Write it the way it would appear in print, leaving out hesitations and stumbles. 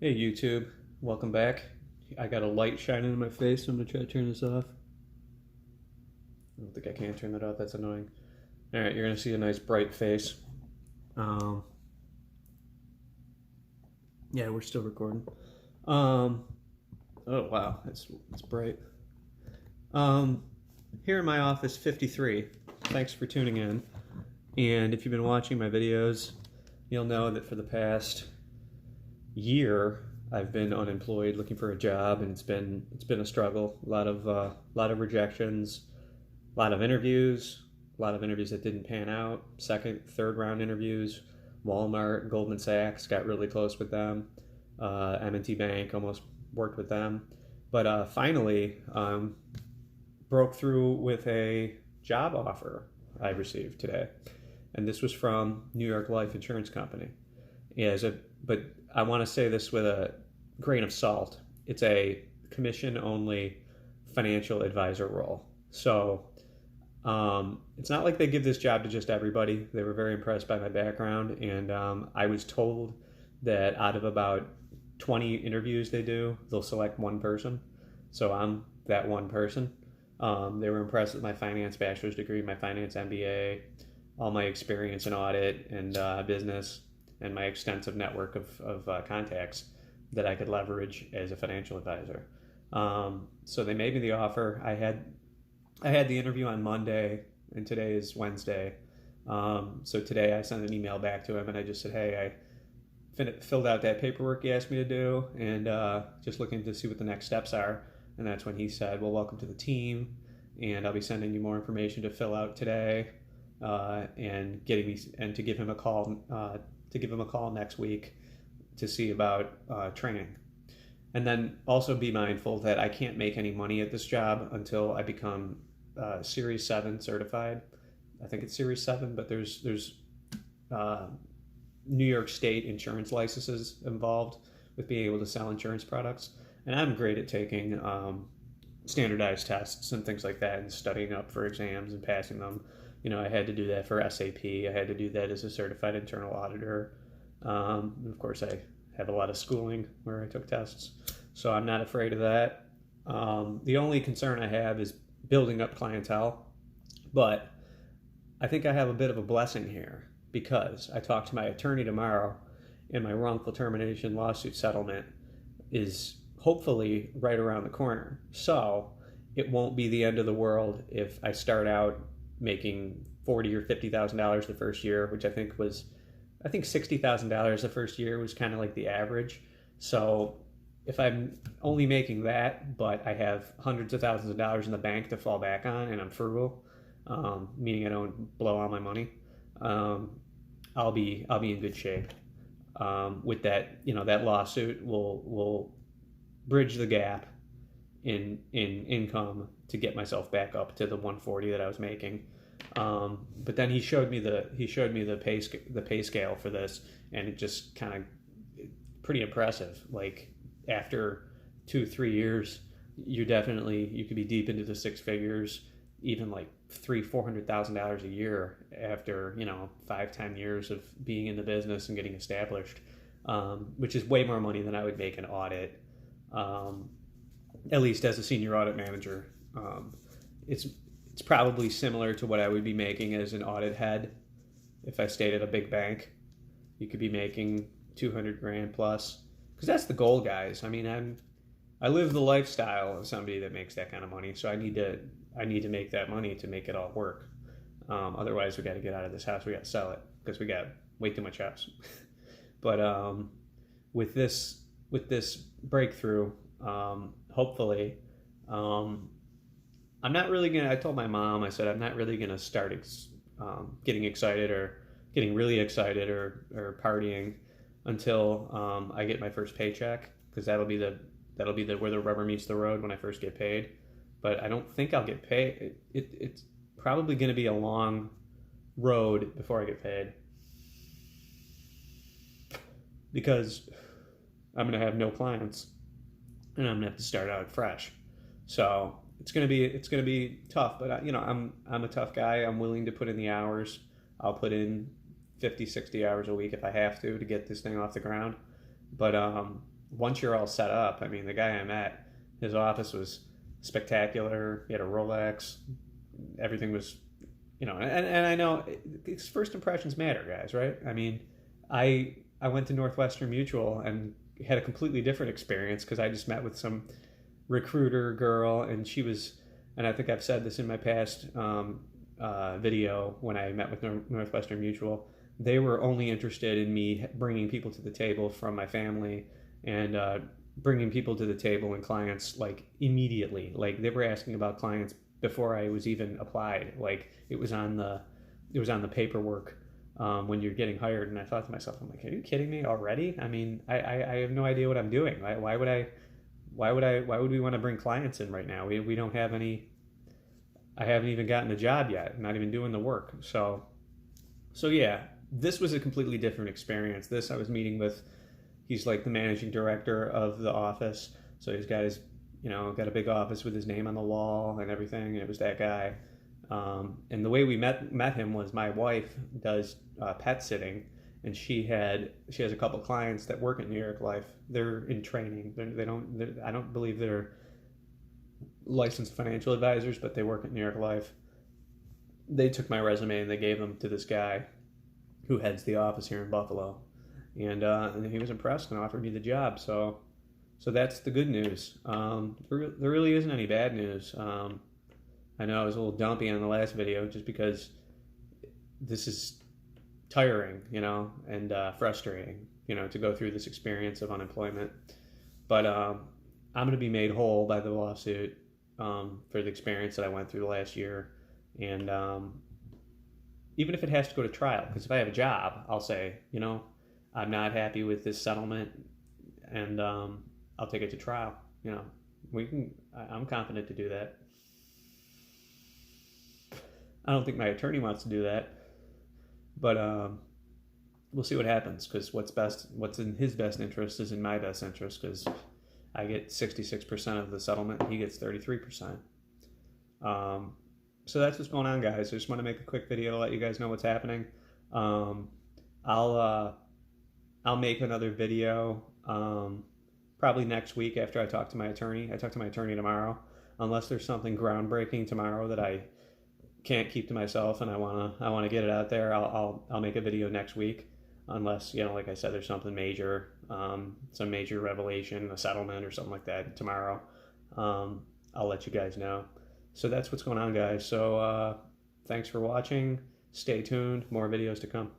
Hey YouTube, welcome back. I got a light shining in my face, so I'm gonna try to turn this off. I don't think I can turn that off, that's annoying. Alright, you're gonna see a nice bright face. Um, yeah, we're still recording. Oh wow, that's bright. Um, Here in my office 53. Thanks for tuning in. And if you've been watching my videos, you'll know that for the past year I've been unemployed looking for a job, and it's been a struggle. A lot of rejections, a lot of interviews that didn't pan out. Second, third round interviews. Walmart, Goldman Sachs, got really close with them. M&T Bank, almost worked with them, but finally broke through with a job offer I received today, and this was from New York Life Insurance Company. But I want to say this with a grain of salt. It's a commission-only financial advisor role. So it's not like they give this job to just everybody. They were very impressed by my background, and I was told that out of about 20 interviews they do, they'll select one person. So I'm that one person. They were impressed with my finance bachelor's degree, my finance MBA, all my experience in audit and business, and my extensive network of contacts that I could leverage as a financial advisor. So they made me the offer. I had the interview on Monday, and today is Wednesday. So today I sent an email back to him, and I just said, hey, I filled out that paperwork he asked me to do, and just looking to see what the next steps are. And that's when he said, well, welcome to the team, and I'll be sending you more information to fill out today, and to give him a call next week to see about training. And then also be mindful that I can't make any money at this job until I become Series 7 certified. I think it's Series 7, but there's New York State insurance licenses involved with being able to sell insurance products. And I'm great at taking standardized tests and things like that, and studying up for exams and passing them. You know, I had to do that for SAP. I had to do that as a certified internal auditor. And of course, I have a lot of schooling where I took tests. So I'm not afraid of that. The only concern I have is building up clientele. But I think I have a bit of a blessing here, because I talked to my attorney tomorrow, and my wrongful termination lawsuit settlement is hopefully right around the corner. So it won't be the end of the world if I start out making $40,000 or $50,000 the first year, which I think $60,000 the first year was kind of like the average. So if I'm only making that, but I have hundreds of thousands of dollars in the bank to fall back on, and I'm frugal, meaning I don't blow all my money, I'll be in good shape. With that, that lawsuit will bridge the gap in income to get myself back up to the 140 that I was making. But then he showed me the pay scale for this, and it just kind of pretty impressive. Like after 2-3 years, you could be deep into the six figures, even like $300,000-$400,000 a year after 5-10 years of being in the business and getting established, which is way more money than I would make in audit, at least as a senior audit manager. It's probably similar to what I would be making as an audit head if I stayed at a big bank. You could be making $200,000 plus, because that's the goal, guys. I mean, I live the lifestyle of somebody that makes that kind of money, so I need to make that money to make it all work. Otherwise, we got to get out of this house. We got to sell it because we got way too much house. But with this breakthrough, hopefully, I'm not really gonna. I told my mom, I said I'm not really gonna start getting excited or getting really excited or partying until I get my first paycheck, because that'll be where the rubber meets the road, when I first get paid. But I don't think I'll get paid. It's probably going to be a long road before I get paid, because I'm going to have no clients, and I'm going to have to start out fresh. So it's going to be tough. But I'm a tough guy. I'm willing to put in the hours. I'll put in 50, 60 hours a week if I have to get this thing off the ground. But once you're all set up, I mean, the guy I met, his office was spectacular. He had a Rolex. Everything was, and I know first impressions matter, guys, right? I mean, I went to Northwestern Mutual and had a completely different experience because I just met with some recruiter girl, and she was, and I think I've said this in my past video when I met with Northwestern Mutual. They were only interested in me bringing people to the table from my family and bringing people to the table and clients like immediately. Like they were asking about clients before I was even applied. Like it was on the paperwork when you're getting hired. And I thought to myself, I'm like, are you kidding me already? I mean, I have no idea what I'm doing. Why would we want to bring clients in right now? We don't have any. I haven't even gotten the job yet. I'm not even doing the work. So yeah, this was a completely different experience. This I was meeting with. He's like the managing director of the office. So he's got his, got a big office with his name on the wall and everything. It was that guy. And the way we met him was my wife does pet sitting, and she has a couple clients that work at New York Life. They're in training. I don't believe they're licensed financial advisors, but they work at New York Life. They took my resume and they gave them to this guy who heads the office here in Buffalo, and he was impressed and offered me the job. So that's the good news. There really isn't any bad news. I know I was a little dumpy on the last video just because this is tiring, and frustrating, to go through this experience of unemployment. But I'm going to be made whole by the lawsuit for the experience that I went through the last year. And even if it has to go to trial, because if I have a job, I'll say, I'm not happy with this settlement, and I'll take it to trial. I'm confident to do that. I don't think my attorney wants to do that, but we'll see what happens, because what's in his best interest is in my best interest, because I get 66% of the settlement and he gets 33%. So that's what's going on, guys. I just want to make a quick video to let you guys know what's happening. I'll make another video probably next week after I talk to my attorney. I talk to my attorney tomorrow. Unless there's something groundbreaking tomorrow that I can't keep to myself and I wanna get it out there, I'll make a video next week. Unless, like I said, there's something major, some major revelation, a settlement or something like that tomorrow. I'll let you guys know. So that's what's going on, guys. So thanks for watching. Stay tuned. More videos to come.